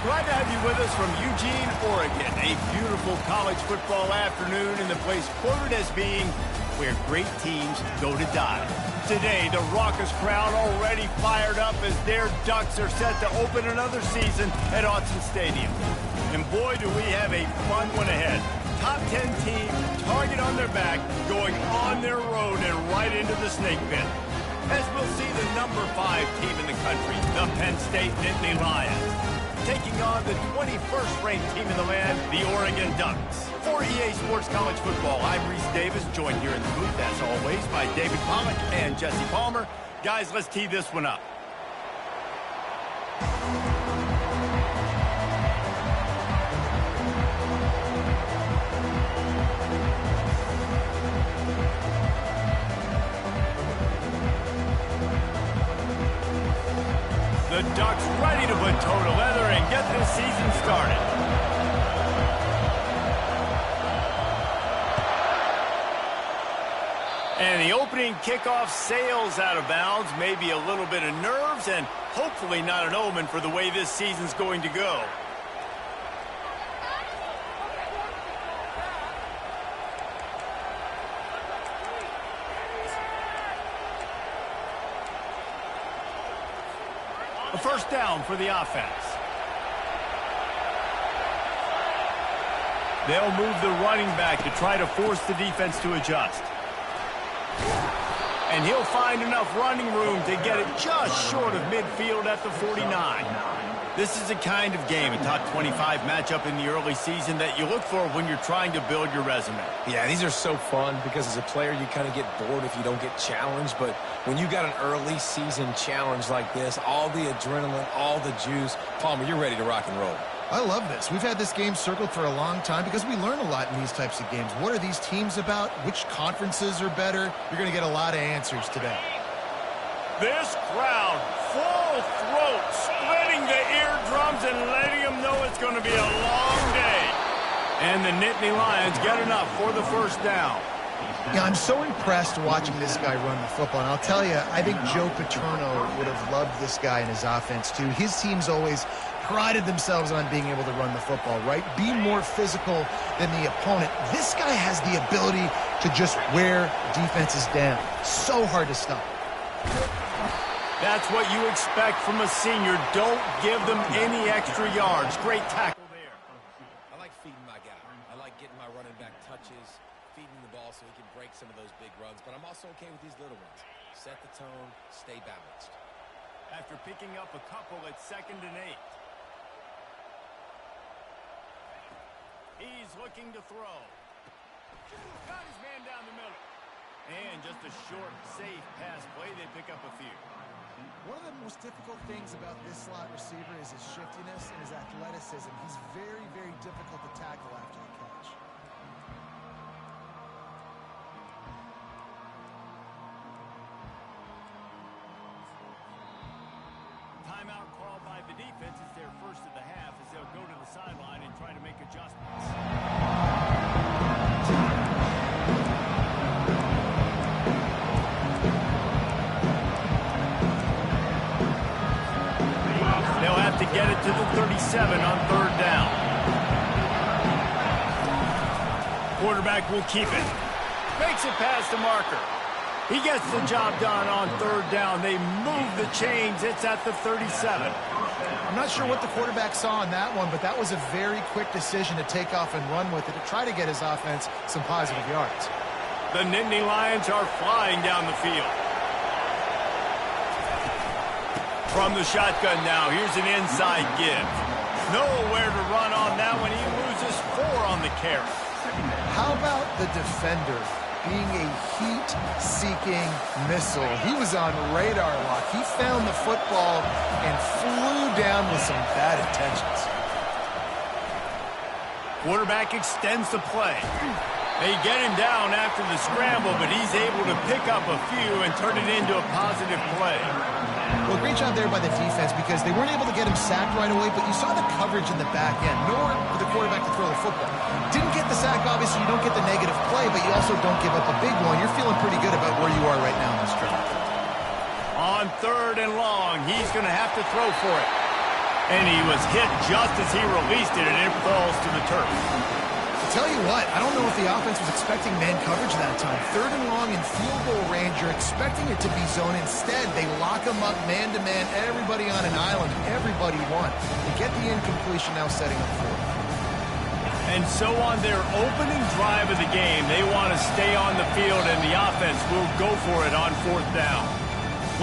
Glad to have you with us from Eugene, Oregon. A beautiful college football afternoon in the place quoted as being where great teams go to die. Today, the raucous crowd already fired up as their Ducks are set to open another season at Autzen Stadium. And boy, do we have a fun one ahead. Top 10 team, target on their back, going on their road and right into the snake pit. As we'll see the number 5 team in the country, the Penn State Nittany Lions, taking on the 21st ranked team in the land, the Oregon Ducks. For EA Sports College Football, I'm Reese Davis, joined here in the booth, as always, by David Pollack and Jesse Palmer. Guys, let's tee this one up. The Ducks ready to put toe to leather and get this season started. And the opening kickoff sails out of bounds. Maybe a little bit of nerves and hopefully not an omen for the way this season's going to go. A first down for the offense. They'll move the running back to try to force the defense to adjust. And he'll find enough running room to get it just short of midfield at the 49. This is the kind of game, a top 25 matchup in the early season, that you look for when you're trying to build your resume. Yeah, these are so fun because as a player, you kind of get bored if you don't get challenged. But when you got an early season challenge like this, all the adrenaline, all the juice, Palmer, you're ready to rock and roll. I love this. We've had this game circled for a long time because we learn a lot in these types of games. What are these teams about? Which conferences are better? You're going to get a lot of answers today. This crowd, full throat, splitting the eardrums and letting them know it's going to be a long day. And the Nittany Lions get enough for the first down. Yeah, I'm so impressed watching this guy run the football. And I'll tell you, I think Joe Paterno would have loved this guy in his offense, too. His teams always prided themselves on being able to run the football, right? Be more physical than the opponent. This guy has the ability to just wear defenses down. So hard to stop. That's what you expect from a senior. Don't give them any extra yards. Great tackle there. I like feeding my guy. I like getting my running back touches, feeding the ball so he can break some of those big runs. But I'm also okay with these little ones. Set the tone, stay balanced. After picking up a couple at 2nd and 8. He's looking to throw. Got his man down the middle. And just a short, safe pass play. They pick up a few. One of the most difficult things about this slot receiver is his shiftiness and his athleticism. He's very, very difficult to tackle after the catch. Timeout called by the defense. It's their first of the half as they'll go to the sideline and try to make adjustments. They'll have to get it to the 37 on 3rd down. Quarterback will keep it. Makes it past the marker. He gets the job done on 3rd down. They move the chains. It's at the 37. I'm not sure what the quarterback saw on that one, but that was a very quick decision to take off and run with it to try to get his offense some positive yards. The Nittany Lions are flying down the field. From the shotgun now, here's an inside give. Nowhere to run on that one. He loses 4 on the carry. How about the defender being a heat-seeking missile? He was on radar lock. He found the football and flew down with some bad intentions. Quarterback extends the play. They get him down after the scramble, but he's able to pick up a few and turn it into a positive play. Well, great job there by the defense because they weren't able to get him sacked right away, but you saw the coverage in the back end. Nowhere for the quarterback to throw the football. Didn't get the sack, obviously. You don't get the negative play, but you also don't give up a big one. You're feeling pretty good about where you are right now in this drive. On 3rd and long, he's going to have to throw for it. And he was hit just as he released it, and it falls to the turf. I'll tell you what, I don't know if the offense was expecting man coverage that time. 3rd and long in field goal range, you're expecting it to be zone. Instead, they lock him up man-to-man, everybody on an island, everybody won. They get the incompletion, now setting up 4. And so on their opening drive of the game, they want to stay on the field, and the offense will go for it on 4th down.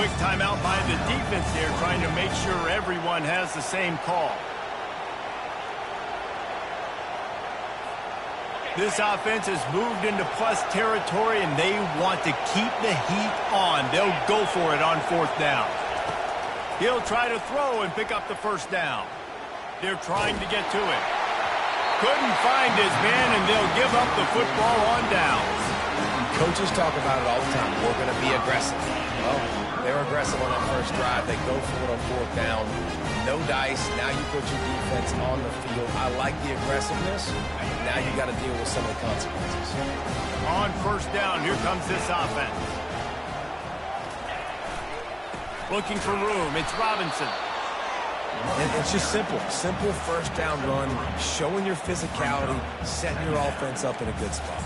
Quick timeout by the defense here, trying to make sure everyone has the same call. This offense has moved into plus territory, and they want to keep the heat on. They'll go for it on 4th down. He'll try to throw and pick up the 1st down. They're trying to get to it. Couldn't find his man, and they'll give up the football on downs. Coaches talk about it all the time. We're going to be aggressive. Well, they're aggressive on that first drive. They go for it on 4th down. No dice. Now you put your defense on the field. I like the aggressiveness. Now you got to deal with some of the consequences. On 1st down, here comes this offense. Looking for room. It's Robinson. And it's just simple. Simple 1st down run, showing your physicality, setting your offense up in a good spot.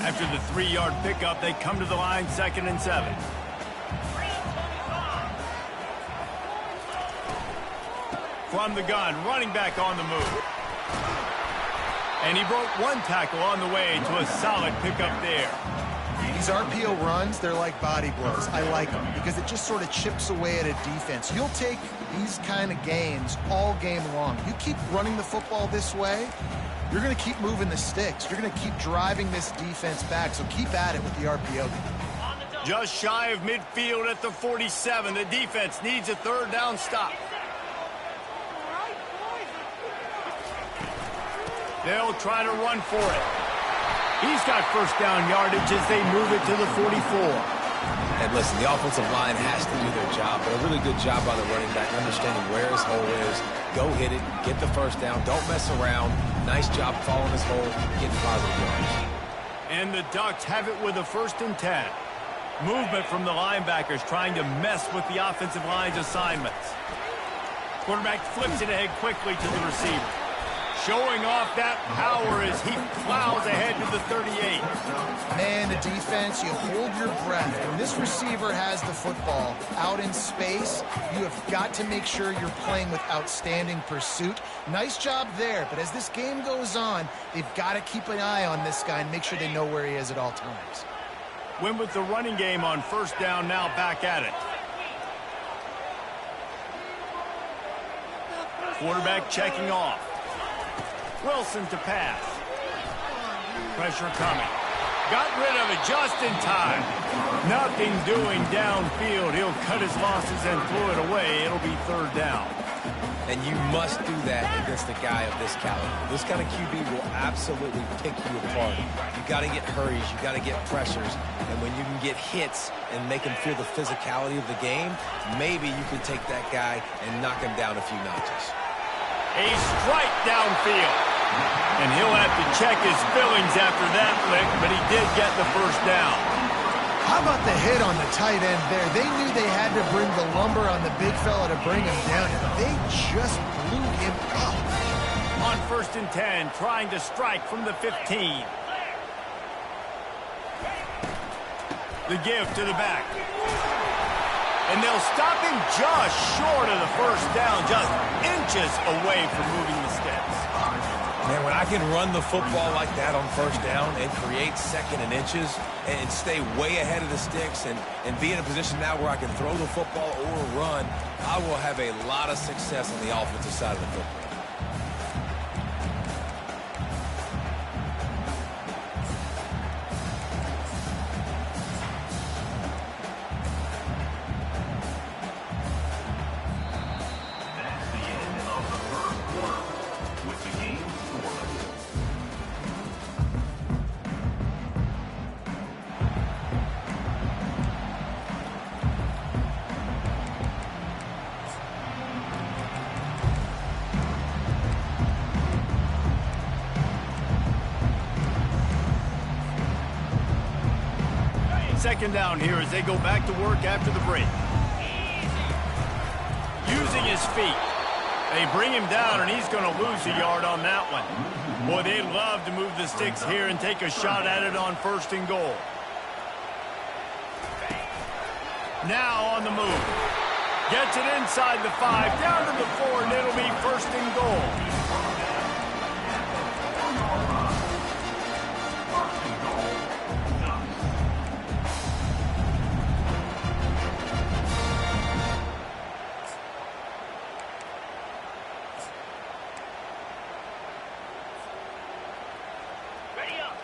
After the 3-yard pickup, they come to the line, 2nd and 7. From the gun, running back on the move. And he broke 1 tackle on the way to a solid pickup there. These RPO runs, they're like body blows. I like them because it just sort of chips away at a defense. You'll take these kind of gains all game long. You keep running the football this way, you're going to keep moving the sticks. You're going to keep driving this defense back, so keep at it with the RPO. Just shy of midfield at the 47. The defense needs a 3rd down stop. They'll try to run for it. He's got 1st down yardage as they move it to the 44. And listen, the offensive line has to do their job, but a really good job by the running back, understanding where his hole is. Go hit it, get the 1st down, don't mess around. Nice job following his hole, getting positive yards. And the Ducks have it with a 1st and 10. Movement from the linebackers trying to mess with the offensive line's assignments. Quarterback flips it ahead quickly to the receiver. Showing off that power as he plows ahead to the 38. Man, the defense, you hold your breath. When this receiver has the football out in space, you have got to make sure you're playing with outstanding pursuit. Nice job there, but as this game goes on, they've got to keep an eye on this guy and make sure they know where he is at all times. Went with the running game on 1st down, now back at it. Quarterback checking off. Wilson to pass. Pressure coming. Got rid of it just in time. Nothing doing downfield. He'll cut his losses and throw it away. It'll be 3rd down. And you must do that against a guy of this caliber. This kind of QB will absolutely pick you apart. You got to get hurries. You got to get pressures. And when you can get hits and make him feel the physicality of the game, maybe you can take that guy and knock him down a few notches. A strike downfield. And he'll have to check his fillings after that lick, but he did get the 1st down. How about the hit on the tight end there? They knew they had to bring the lumber on the big fella to bring him down, and they just blew him up. On 1st and 10, trying to strike from the 15. The give to the back. And they'll stop him just short of the 1st down, just inches away from moving the sticks. Man, when I can run the football like that on 1st down and create 2nd and inches and stay way ahead of the sticks and be in a position now where I can throw the football or run, I will have a lot of success on the offensive side of the football. second down here as they go back to work after the break. Using his feet. They bring him down, and he's going to lose a yard on that one. Boy, they love to move the sticks here and take a shot at it on 1st and goal. Now on the move. Gets it inside the 5, down to the 4, and it'll be 1st and goal.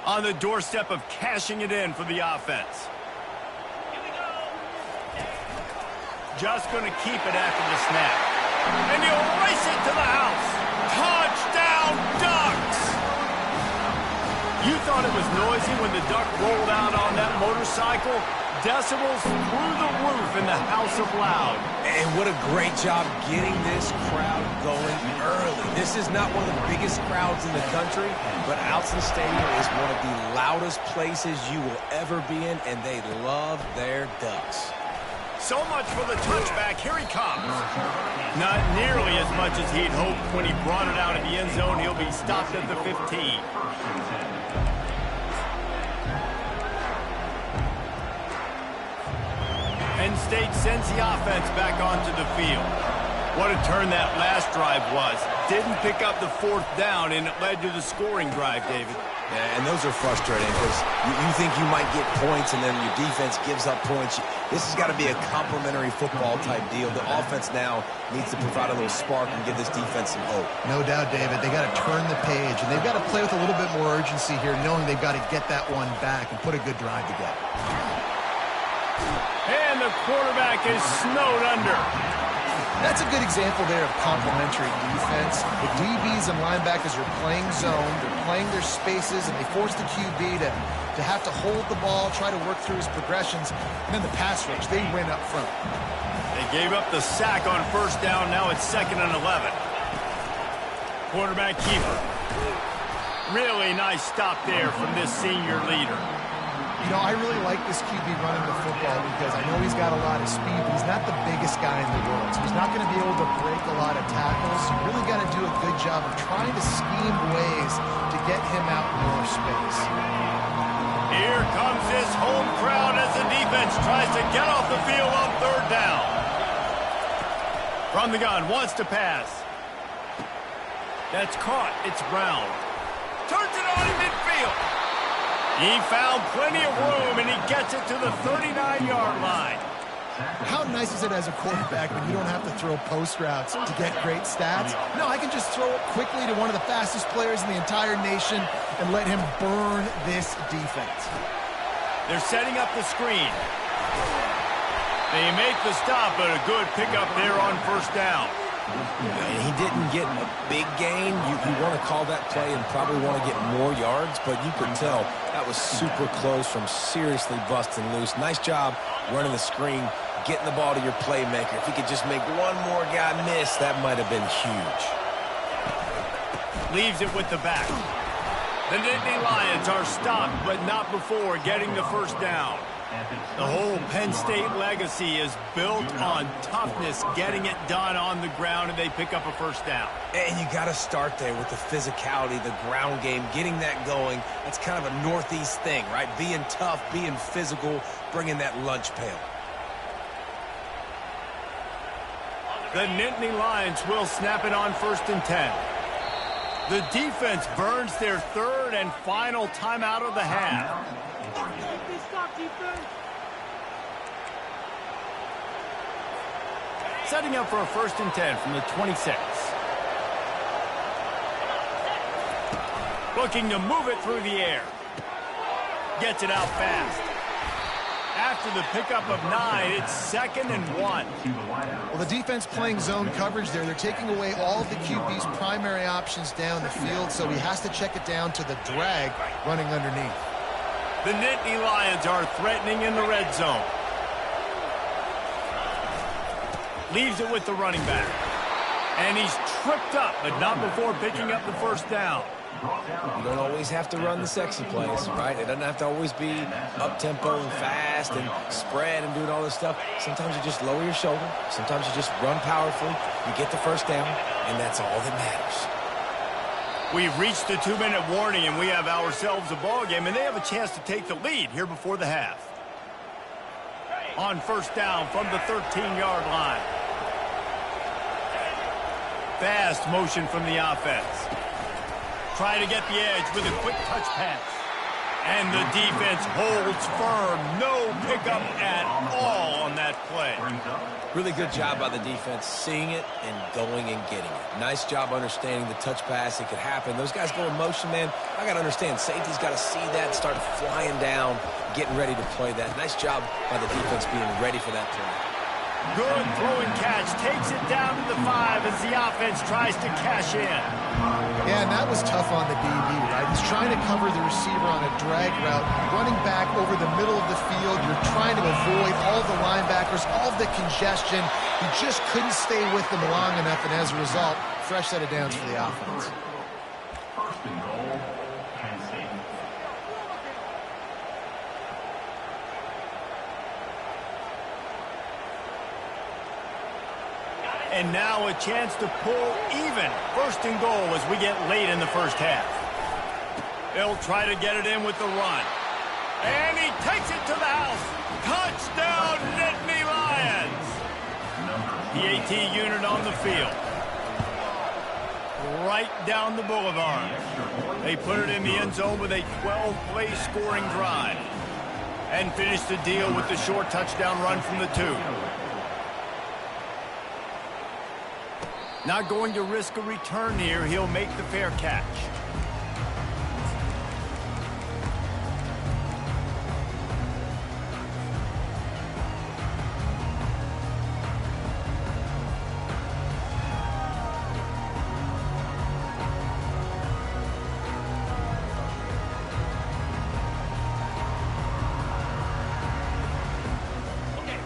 On the doorstep of cashing it in for the offense. Just going to keep it after the snap. And he'll race it to the house. Touchdown, Ducks! You thought it was noisy when the Duck rolled out on that motorcycle? Decibels through the roof in the House of Loud. And what a great job getting this crowd going early. This is not one of the biggest crowds in the country, but Autzen Stadium is one of the loudest places you will ever be in, and they love their Ducks. So much for the touchback. Here he comes. Not nearly as much as he'd hoped when he brought it out of the end zone. He'll be stopped at the 15. Penn State sends the offense back onto the field. What a turn that last drive was. Didn't pick up the 4th down, and it led to the scoring drive, David. Yeah, and those are frustrating because you think you might get points, and then your defense gives up points. This has got to be a complementary football type deal. The offense now needs to provide a little spark and give this defense some hope. No doubt, David. They got to turn the page, and they've got to play with a little bit more urgency here, knowing they've got to get that one back and put a good drive together. And the quarterback is snowed under. That's a good example there of complementary defense. The DBs and linebackers are playing zone, they're playing their spaces, and they force the QB to have to hold the ball, try to work through his progressions, and then the pass rush, they win up front. They gave up the sack on 1st down, now it's 2nd and 11. Quarterback keeper. Really nice stop there from this senior leader. You know, I really like this QB running the football because I know he's got a lot of speed, but he's not the biggest guy in the world. So he's not going to be able to break a lot of tackles. You really got to do a good job of trying to scheme ways to get him out more space. Here comes this home crowd as the defense tries to get off the field on 3rd down. From the gun, wants to pass. That's caught. It's Brown. Turns it on in midfield. He found plenty of room, and he gets it to the 39-yard line. How nice is it as a quarterback when you don't have to throw post routes to get great stats? No, I can just throw it quickly to one of the fastest players in the entire nation and let him burn this defense. They're setting up the screen. They make the stop, but a good pickup there on 1st down. And he didn't get a big gain. You want to call that play and probably want to get more yards, but you could tell that was super close from seriously busting loose. Nice job running the screen, getting the ball to your playmaker. If he could just make one more guy miss, that might have been huge. Leaves it with the back. The Nittany Lions are stopped, but not before getting the 1st down. The whole Penn State legacy is built on toughness, getting it done on the ground, and they pick up a 1st down. And you got to start there with the physicality, the ground game, getting that going. That's kind of a Northeast thing, right? Being tough, being physical, bringing that lunch pail. The Nittany Lions will snap it on 1st and 10. The defense burns their 3rd and final timeout of the half. Setting up for a 1st and 10 from the 26. Looking to move it through the air. Gets it out fast. After the pickup of 9, it's 2nd and 1. Well, the defense playing zone coverage there. They're taking away all of the QB's primary options down the field, so he has to check it down to the drag running underneath. The Nittany Lions are threatening in the red zone. Leaves it with the running back. And he's tripped up, but not before picking up the 1st down. You don't always have to run the sexy plays, right? It doesn't have to always be up-tempo and fast and spread and doing all this stuff. Sometimes you just lower your shoulder. Sometimes you just run powerfully. You get the first down, and that's all that matters. We've reached the 2-minute warning, and we have ourselves a ball game, and they have a chance to take the lead here before the half. On first down from the 13-yard line. Fast motion from the offense. Try to get the edge with a quick touch pass. And the defense holds firm. No pickup at all on that play. Really good job by the defense seeing it and going and getting it. Nice job understanding the touch pass. It could happen. Those guys go in motion, man. I got to understand. Safety's got to see that and start flying down, getting ready to play that. Nice job by the defense being ready for that play. Good throw and catch. Takes it down to the 5 as the offense tries to cash in. Yeah, and that was tough on the DB, right? He's trying to cover the receiver on a drag route, running back over the middle of the field. You're trying to avoid all the linebackers, all the congestion. He just couldn't stay with them long enough, and as a result, fresh set of downs for the offense. First and goal, Penn State. And now a chance to pull even. First and goal as we get late in the first half. They'll try to get it in with the run. And he takes it to the house. Touchdown, Nittany Lions. The AT unit on the field. Right down the boulevard. They put it in the end zone with a 12-play scoring drive. And finish the deal with the short touchdown run from the 2. Not going to risk a return here. He'll make the fair catch.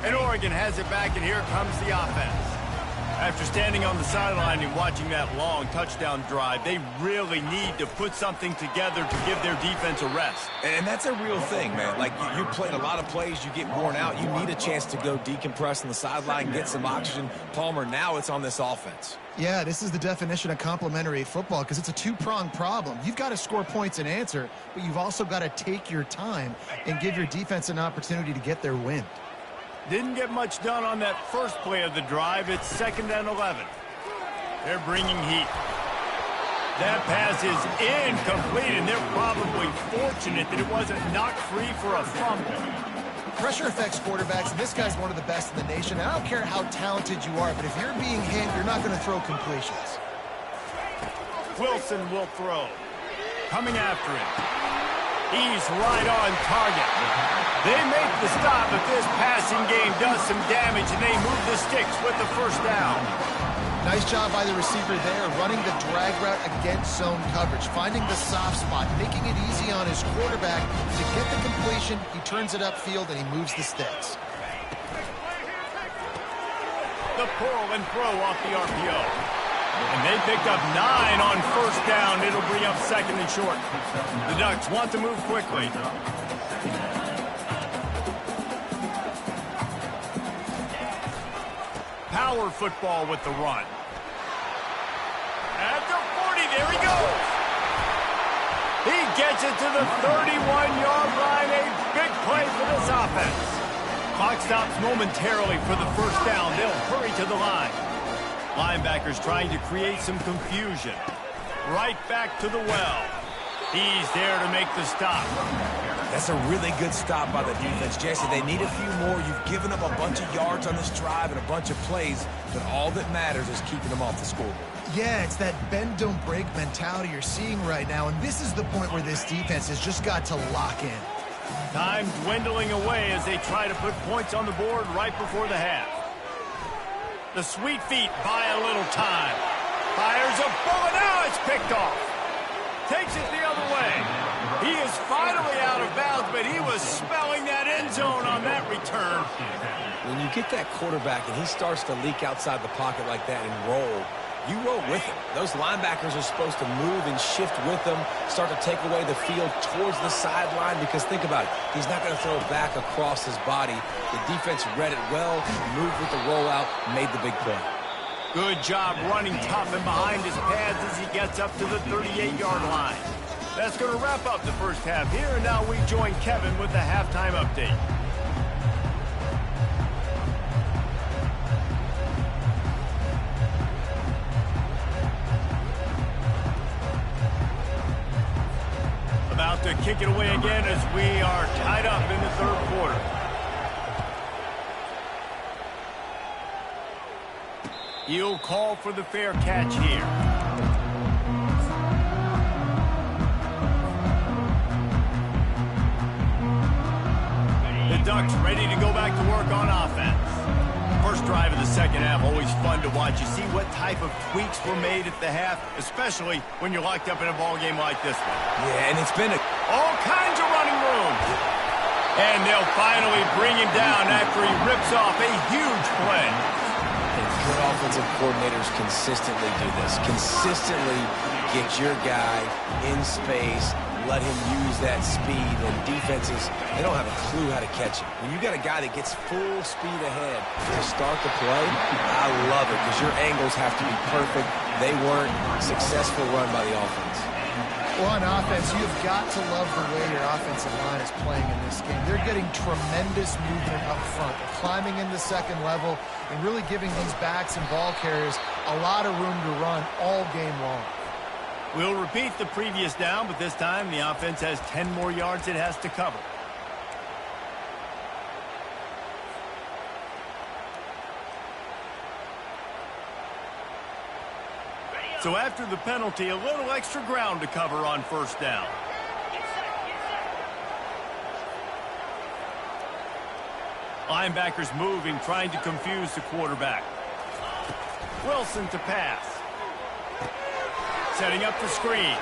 And Oregon has it back, and here comes the offense. After standing on the sideline and watching that long touchdown drive, they really need to put something together to give their defense a rest. And that's a real thing, man. Like, you played a lot of plays, you get worn out. You need a chance to go decompress on the sideline, get some oxygen. Palmer, now it's on this offense. Yeah, this is the definition of complementary football because it's a two-pronged problem. You've got to score points and answer, but you've also got to take your time and give your defense an opportunity to get their wind. Didn't get much done on that first play of the drive. It's 2nd and 11. They're bringing heat. That pass is incomplete, and they're probably fortunate that it wasn't knocked free for a fumble. Pressure affects quarterbacks, and this guy's one of the best in the nation. I don't care how talented you are, but if you're being hit, you're not going to throw completions. Wilson will throw. Coming after him. He's right on target. They make the stop, but this passing game does some damage, and they move the sticks with the first down. Nice job by the receiver there, running the drag route against zone coverage, finding the soft spot, making it easy on his quarterback to get the completion. He turns it upfield, and he moves the sticks. The pull and throw off the RPO. And they picked up 9 on first down. It'll bring up 2nd and short. The Ducks want to move quickly. Power football with the run. At the 40, there he goes. He gets it to the 31-yard line. A big play for this offense. Clock stops momentarily for the first down. They'll hurry to the line. Linebackers trying to create some confusion. Right back to the well. He's there to make the stop. That's a really good stop by the defense. Jesse, they need a few more. You've given up a bunch of yards on this drive and a bunch of plays, but all that matters is keeping them off the scoreboard. Yeah, it's that bend, don't break mentality you're seeing right now, and this is the point where this defense has just got to lock in. Time dwindling away as they try to put points on the board right before the half. The sweet feet buy a little time. Fires a bullet. Now it's picked off. Takes it the other way. He is finally out of bounds, but he was spelling that end zone on that return. When you get that quarterback and he starts to leak outside the pocket like that and roll, You roll with him. Those linebackers are supposed to move and shift with them, start to take away the field towards the sideline, because think about it. He's not going to throw it back across his body. The defense read it well, moved with the rollout, made the big play. Good job running tough and behind his pads as he gets up to the 38-yard line. That's going to wrap up the first half here, and now we join Kevin with the halftime update. About to kick it away again as we are tied up in the third quarter. He'll call for the fair catch here. The Ducks ready to go back to work on offense. First drive of the second half, always fun to watch. You see what type of tweaks were made at the half, especially when you're locked up in a ball game like this one. Yeah, and it's been all kinds of running room. And they'll finally bring him down after he rips off a huge play. And good offensive coordinators consistently do this. Consistently get your guy in space, let him use that speed, and defenses, they don't have a clue how to catch him. When you got a guy that gets full speed ahead to start the play, I love it because your angles have to be perfect. They weren't. Successful run by the offense. Well, on offense, you've got to love the way your offensive line is playing in this game. They're getting tremendous movement up front. They're climbing in the second level and really giving these backs and ball carriers a lot of room to run all game long. We'll repeat the previous down, but this time the offense has 10 more yards it has to cover. So after the penalty, a little extra ground to cover on first down. Linebackers moving, trying to confuse the quarterback. Wilson to pass. Setting up the screen.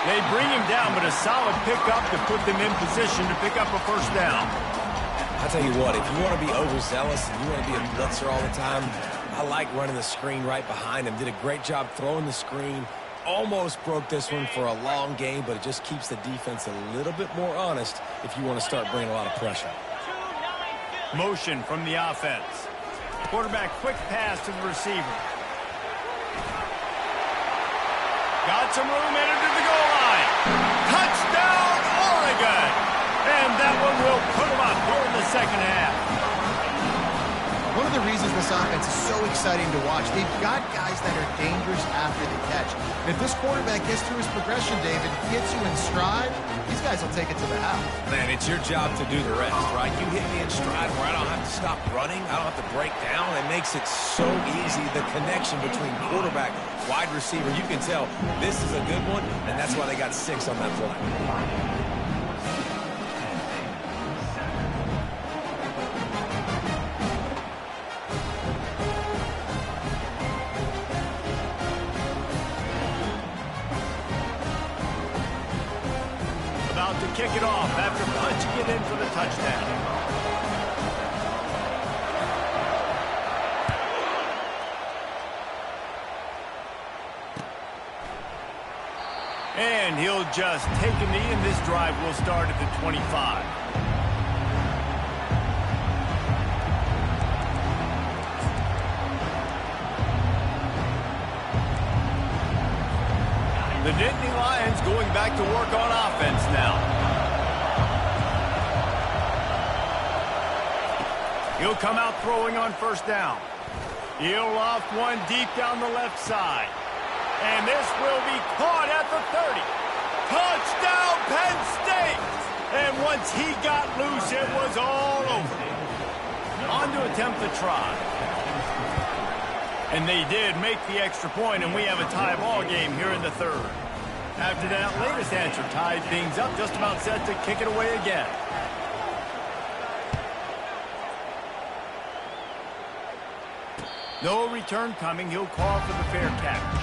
They bring him down, but a solid pickup to put them in position to pick up a first down. I'll tell you what, if you want to be overzealous and you want to be a blitzer all the time, I like running the screen right behind him. Did a great job throwing the screen. Almost broke this one for a long game, but it just keeps the defense a little bit more honest if you want to start bringing a lot of pressure. Motion from the offense. Quarterback quick pass to the receiver. Got some room, headed to the goal line. Touchdown, Oregon! And that one will put them up here in the second half. One of the reasons this offense is so exciting to watch, they've got guys that are dangerous after the catch. And if this quarterback gets through his progression, David, gets you in stride, these guys will take it to the house. Man, it's your job to do the rest, right? You hit me in stride where I don't have to stop running. I don't have to break down. It makes it so easy, the connection between quarterback, wide receiver. You can tell this is a good one, and that's why they got 6 on that play. Kick it off after punching it in for the touchdown. And he'll just take a knee, and this drive will start at the 25. The Nittany Lions going back to work on offense now. He'll come out throwing on first down. He'll loft one deep down the left side. And this will be caught at the 30. Touchdown, Penn State! And once he got loose, it was all over. On to attempt the try. And they did make the extra point, and we have a tie ball game here in the third. After that latest answer tied things up, just about set to kick it away again. No return coming. He'll call for the fair catch.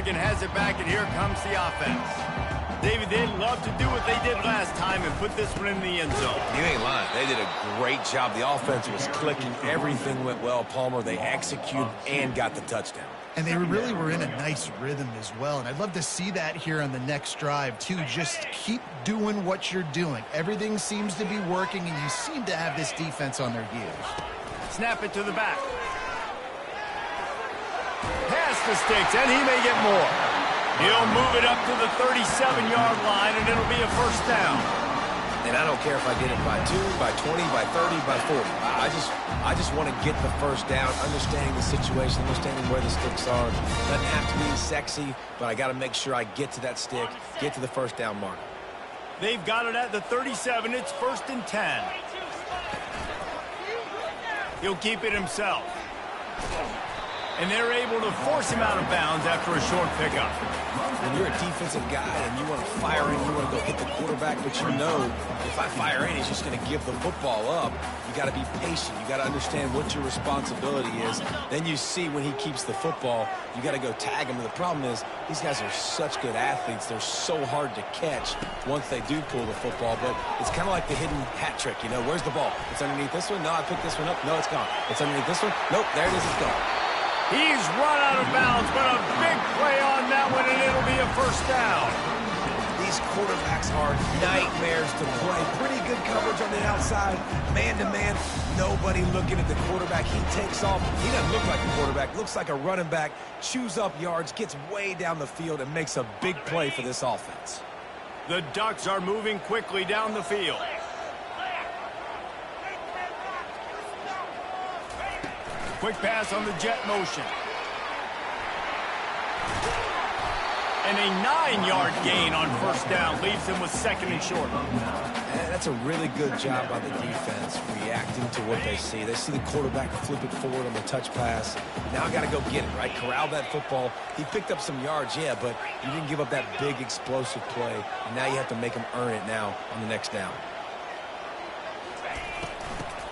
Oregon has it back, and here comes the offense. David, they'd love to do what they did last time and put this one in the end zone. You ain't lying. They did a great job. The offense was clicking. Everything went well, Palmer. They executed and got the touchdown. And they really were in a nice rhythm as well. And I'd love to see that here on the next drive, too. Just keep doing what you're doing. Everything seems to be working, and you seem to have this defense on their heels. Snap it to the back. Pass the sticks, and he may get more. He'll move it up to the 37-yard line, and it'll be a first down. And I don't care if I get it by 2, by 20, by 30, by 40. I just want to get the first down, understanding the situation, understanding where the sticks are. Doesn't have to be sexy, but I got to make sure I get to that stick, get to the first down mark. They've got it at the 37. It's 1st and 10. He'll keep it himself. And they're able to force him out of bounds after a short pickup. When you're a defensive guy and you want to fire in, you want to go hit the quarterback, but you know if I fire in, he's just going to give the football up. You got to be patient. You got to understand what your responsibility is. Then you see when he keeps the football, you got to go tag him. And the problem is these guys are such good athletes. They're so hard to catch once they do pull the football. But it's kind of like the hidden hat trick. You know, where's the ball? It's underneath this one. No, I picked this one up. No, it's gone. It's underneath this one. Nope, there it is. It's gone. He's run out of bounds, but a big play on that one, and it'll be a first down. These quarterbacks are nightmares to play. Pretty good coverage on the outside, man-to-man. Nobody looking at the quarterback. He takes off. He doesn't look like a quarterback. Looks like a running back. Chews up yards, gets way down the field, and makes a big play for this offense. The Ducks are moving quickly down the field. Quick pass on the jet motion. And a 9-yard gain on first down leaves them with 2nd and short. And that's a really good job by the defense, reacting to what they see. They see the quarterback flip it forward on the touch pass. Now I got to go get it, right? Corral that football. He picked up some yards, yeah, but you didn't give up that big explosive play. And now you have to make him earn it now on the next down.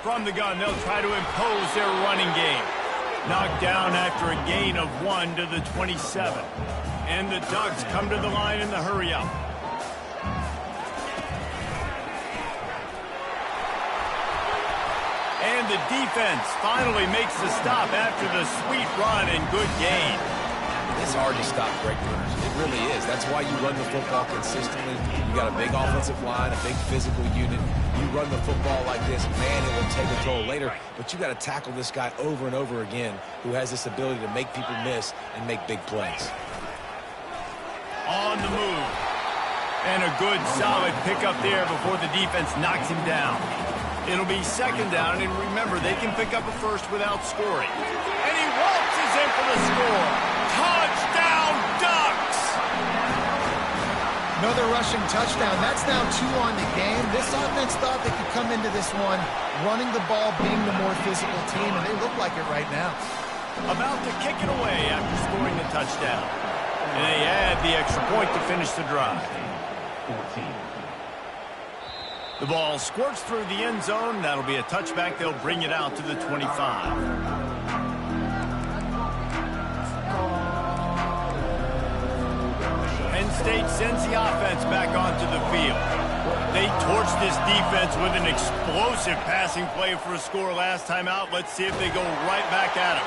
From the gun, they'll try to impose their running game. Knocked down after a gain of 1 to the 27. And the Ducks come to the line in the hurry-up. And the defense finally makes the stop after the sweet run and good gain. It's hard to stop great runners. It really is. That's why you run the football consistently. You got a big offensive line, a big physical unit. You run the football like this, man, it will take a toll later. But you got to tackle this guy over and over again who has this ability to make people miss and make big plays. On the move. And a good, solid pickup there before the defense knocks him down. It'll be 2nd down, and remember, they can pick up a first without scoring. And he waltzes in for the score. Touchdown, Ducks! Another rushing touchdown. That's now 2 on the game. This offense thought they could come into this one running the ball, being the more physical team, and they look like it right now. About to kick it away after scoring the touchdown. And they add the extra point to finish the drive. 14. The ball squirts through the end zone. That'll be a touchback. They'll bring it out to the 25. Penn State sends the offense back onto the field. They torched this defense with an explosive passing play for a score last time out. Let's see if they go right back at him.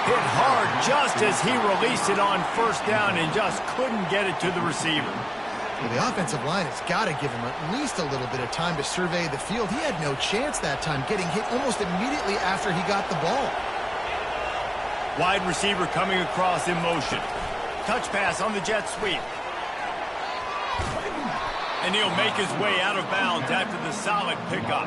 Hit hard just as he released it on first down and just couldn't get it to the receiver. Well, the offensive line has got to give him at least a little bit of time to survey the field. He had no chance that time, getting hit almost immediately after he got the ball. Wide receiver coming across in motion. Touch pass on the jet sweep. And he'll make his way out of bounds after the solid pickup.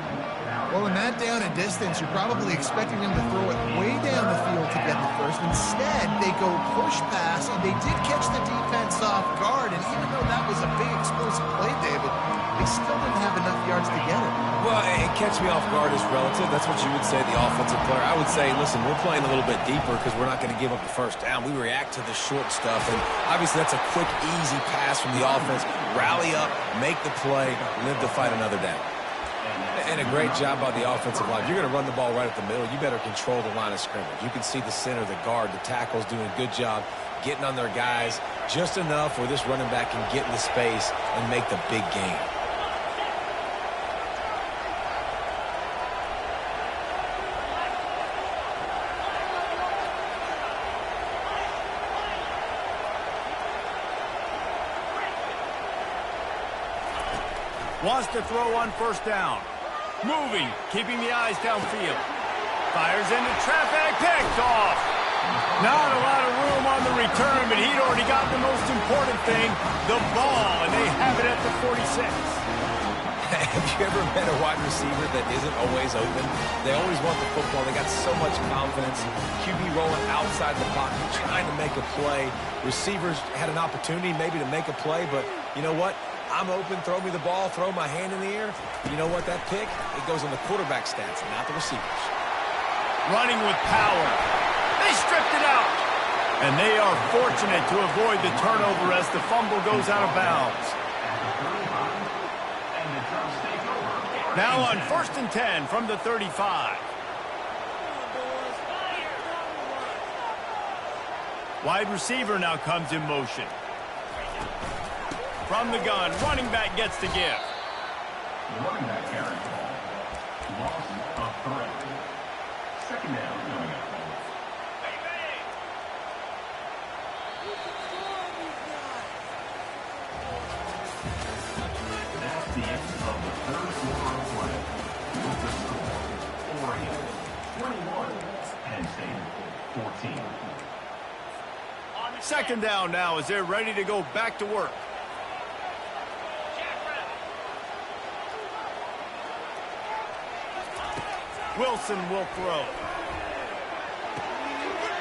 Well, in that down and distance, you're probably expecting him to throw it way down the field to get the first. Instead, they go push pass, and they did catch the defense off guard. And even though that was a big explosive play, David, they still didn't have enough yards to get it. Well, and catch me off guard is relative. That's what you would say, the offensive player. I would say, listen, we're playing a little bit deeper because we're not going to give up the first down. We react to the short stuff, and obviously that's a quick, easy pass from the offense. Rally up, make the play, live to fight another down. And a great job by the offensive line. You're going to run the ball right at the middle. You better control the line of scrimmage. You can see the center, the guard, the tackles doing a good job getting on their guys just enough where this running back can get into space and make the big gain. Wants to throw on first down. Moving, keeping the eyes downfield. Fires into traffic, picked off. Not a lot of room on the return, but he'd already got the most important thing, the ball, and they have it at the 46. Have you ever met a wide receiver that isn't always open? They always want the football. They got so much confidence. QB rolling outside the pocket, trying to make a play. Receivers had an opportunity maybe to make a play, but you know what? I'm open, throw me the ball, throw my hand in the air. You know what, that pick, it goes on the quarterback stats, not the receivers. Running with power. They stripped it out. And they are fortunate to avoid the turnover as the fumble goes out of bounds. Now on 1st and 10 from the 35. Wide receiver now comes in motion. From the gun, running back gets to give. Running back carry ball. Loss of 3. 2nd down coming up. That's the end of the 3rd quarter of play. With the score, Oregon 21, Penn State 14. 2nd down now as they're ready to go back to work. Wilson will throw.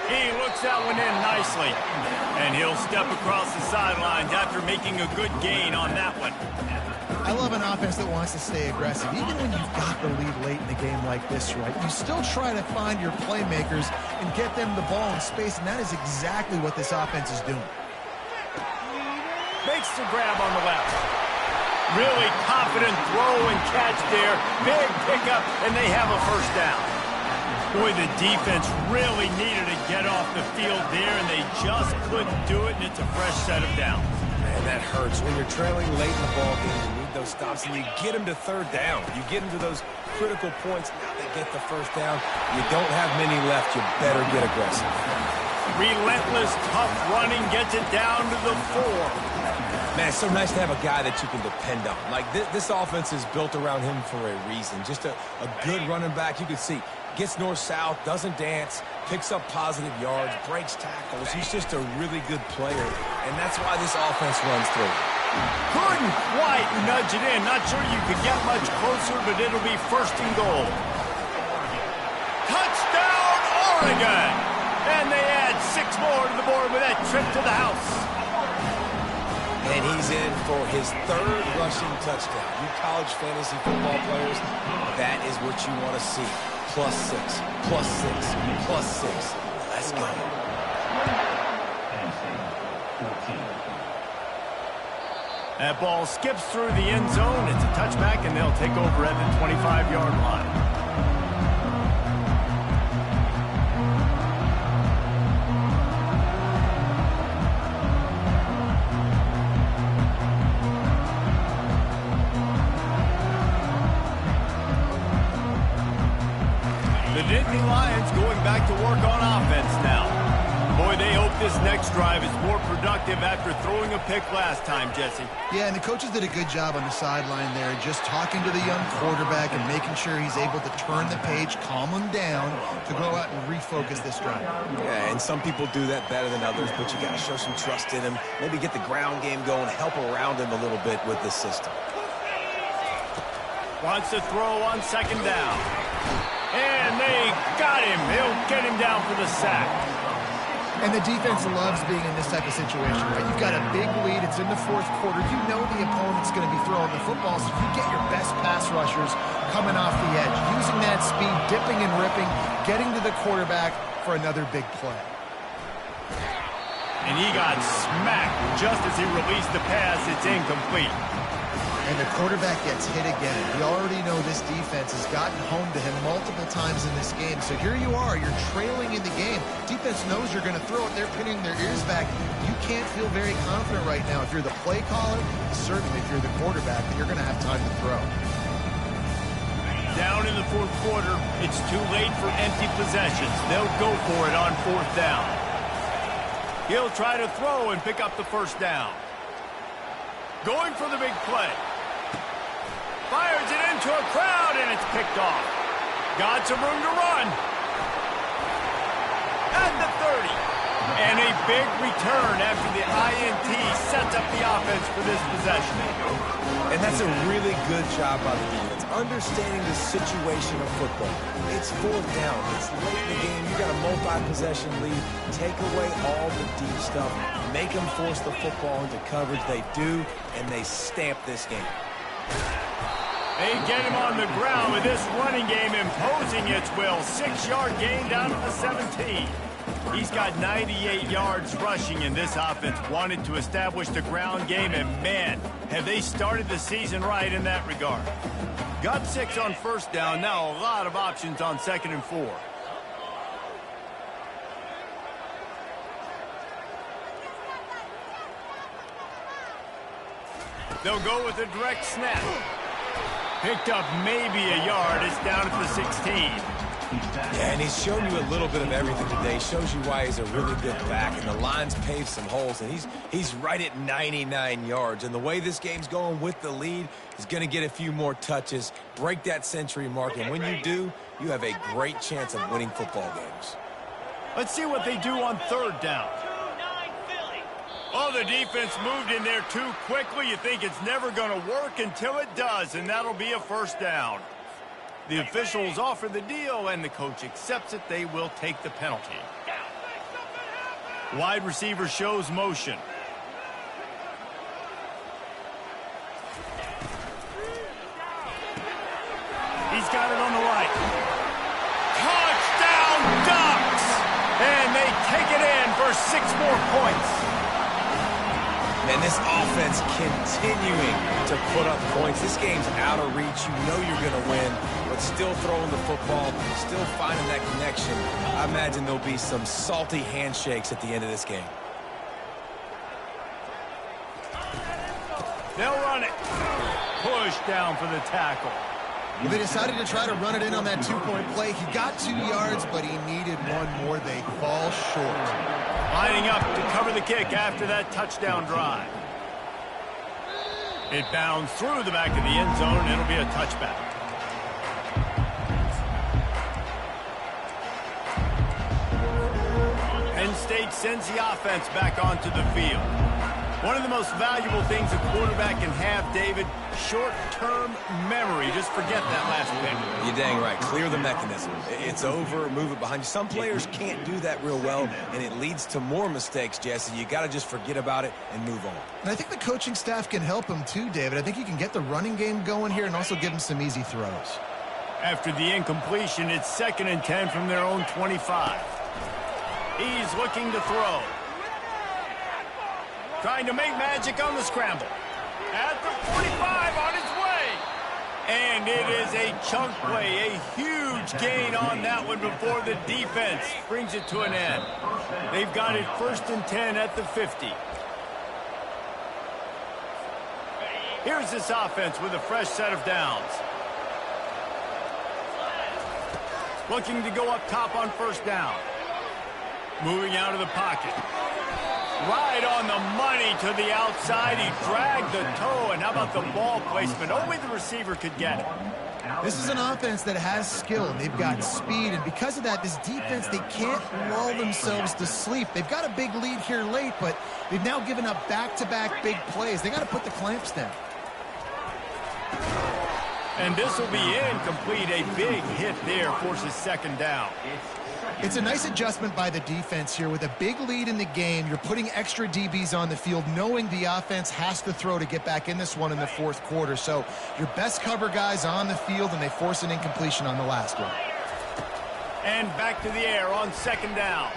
He looks that one in nicely. And he'll step across the sidelines after making a good gain on that one. I love an offense that wants to stay aggressive. Even when you've got the lead late in the game like this, right, you still try to find your playmakers and get them the ball in space, and that is exactly what this offense is doing. Makes the grab on the left. Really confident throw and catch there. Big pickup, and they have a first down. Boy, the defense really needed to get off the field there, and they just couldn't do it, and it's a fresh set of downs. Man, that hurts. When you're trailing late in the ball game, you need those stops, and you get them to 3rd down. You get them to those critical points. Now they get the first down. You don't have many left. You better get aggressive. Relentless, tough running gets it down to the 4. Man, it's so nice to have a guy that you can depend on. Like, this offense is built around him for a reason. Just a good running back. You can see, gets north-south, doesn't dance, picks up positive yards, breaks tackles. He's just a really good player, and that's why this offense runs through. Couldn't quite nudge it in. Not sure you could get much closer, but it'll be 1st and goal. Touchdown, Oregon! And they add 6 more to the board with that trip to the house. And he's in for his 3rd rushing touchdown. You college fantasy football players, that is what you want to see. +6, +6, +6. Let's go. That ball skips through the end zone. It's a touchback, and they'll take over at the 25-yard line. The Nittany Lions going back to work on offense now. Boy, they hope this next drive is more productive after throwing a pick last time, Jesse. Yeah, and the coaches did a good job on the sideline there, just talking to the young quarterback and making sure he's able to turn the page, calm him down to go out and refocus this drive. Yeah, and some people do that better than others, but you got to show some trust in him. Maybe get the ground game going, help around him a little bit with this system. Wants to throw on 2nd down. And they got him. They'll get him down for the sack. And the defense loves being in this type of situation, right? You've got a big lead. It's in the 4th quarter. You know the opponent's going to be throwing the football, so you get your best pass rushers coming off the edge, using that speed, dipping and ripping, getting to the quarterback for another big play. And he got smacked just as he released the pass. It's incomplete. And the quarterback gets hit again. We already know this defense has gotten home to him multiple times in this game. So here you are, you're trailing in the game. Defense knows you're going to throw it. They're pinning their ears back. You can't feel very confident right now. If you're the play caller, certainly if you're the quarterback, that you're going to have time to throw. Down in the fourth quarter, it's too late for empty possessions. They'll go for it on fourth down. He'll try to throw and pick up the first down. Going for the big play. Fires it into a crowd, and it's picked off. Got some room to run. At the 30. And a big return after the INT sets up the offense for this possession. And that's a really good job by the defense, understanding the situation of football. It's fourth down. It's late in the game. You got a multi-possession lead. Take away all the deep stuff. Make them force the football into coverage. They do, and they stamp this game. They get him on the ground with this running game imposing its will. 6-yard gain down to the 17. He's got 98 yards rushing, and this offense wanted to establish the ground game, and man, have they started the season right in that regard. Got 6 on first down, now a lot of options on 2nd and 4. They'll go with a direct snap. Picked up maybe a yard. It's down at the 16. Yeah, and he's shown you a little bit of everything today. Shows you why he's a really good back, and the line's paved some holes, and he's right at 99 yards. And the way this game's going with the lead, he's going to get a few more touches, break that century mark, and when you do, you have a great chance of winning football games. Let's see what they do on 3rd down. Oh, the defense moved in there too quickly. You think it's never going to work until it does, and that'll be a first down. The officials offer the deal, and the coach accepts it. They will take the penalty. Wide receiver shows motion. He's got it on the right. Touchdown Ducks! And they take it in for 6 more points. And this offense continuing to put up points. This game's out of reach. You know you're going to win, but still throwing the football, still finding that connection. I imagine there'll be some salty handshakes at the end of this game. They'll run it. Push down for the tackle. Well, they decided to try to run it in on that 2-point play. He got 2 yards, but he needed 1 more. They fall short. Lining up to cover the kick after that touchdown drive. It bounds through the back of the end zone, and it'll be a touchback. Penn State sends the offense back onto the field. One of the most valuable things a quarterback can have, David, short-term memory. Just forget that last pick. You're dang right. Clear the mechanism. It's over. Move it behind you. Some players can't do that real well, and it leads to more mistakes, Jesse. You got to just forget about it and move on. And I think the coaching staff can help him too, David. I think you can get the running game going here and also give him some easy throws. After the incompletion, it's 2nd and 10 from their own 25. He's looking to throw. Trying to make magic on the scramble. At the 45 on its way. And it is a chunk play, a huge gain on that one before the defense brings it to an end. They've got it 1st and 10 at the 50. Here's this offense with a fresh set of downs. Looking to go up top on 1st down. Moving out of the pocket. Right on the money to the outside. He dragged the toe, and how about the ball placement? Only the receiver could get it. This is an offense that has skill. They've got speed, and because of that, this defense, they can't lull themselves to sleep. They've got a big lead here late, but they've now given up back-to-back big plays. They got to put the clamps down. And this will be incomplete. A big hit there forces 2nd down. It's a nice adjustment by the defense here. With a big lead in the game, you're putting extra DBs on the field, knowing the offense has to throw to get back in this one in the 4th quarter. So your best cover guys on the field, and they force an incompletion on the last one. And back to the air on 2nd down.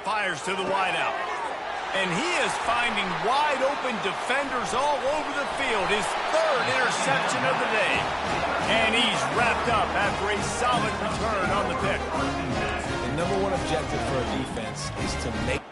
Fires to the wideout. And he is finding wide-open defenders all over the field. His third interception of the day. And he's wrapped up after a solid return on the pick. The number one objective for a defense is to make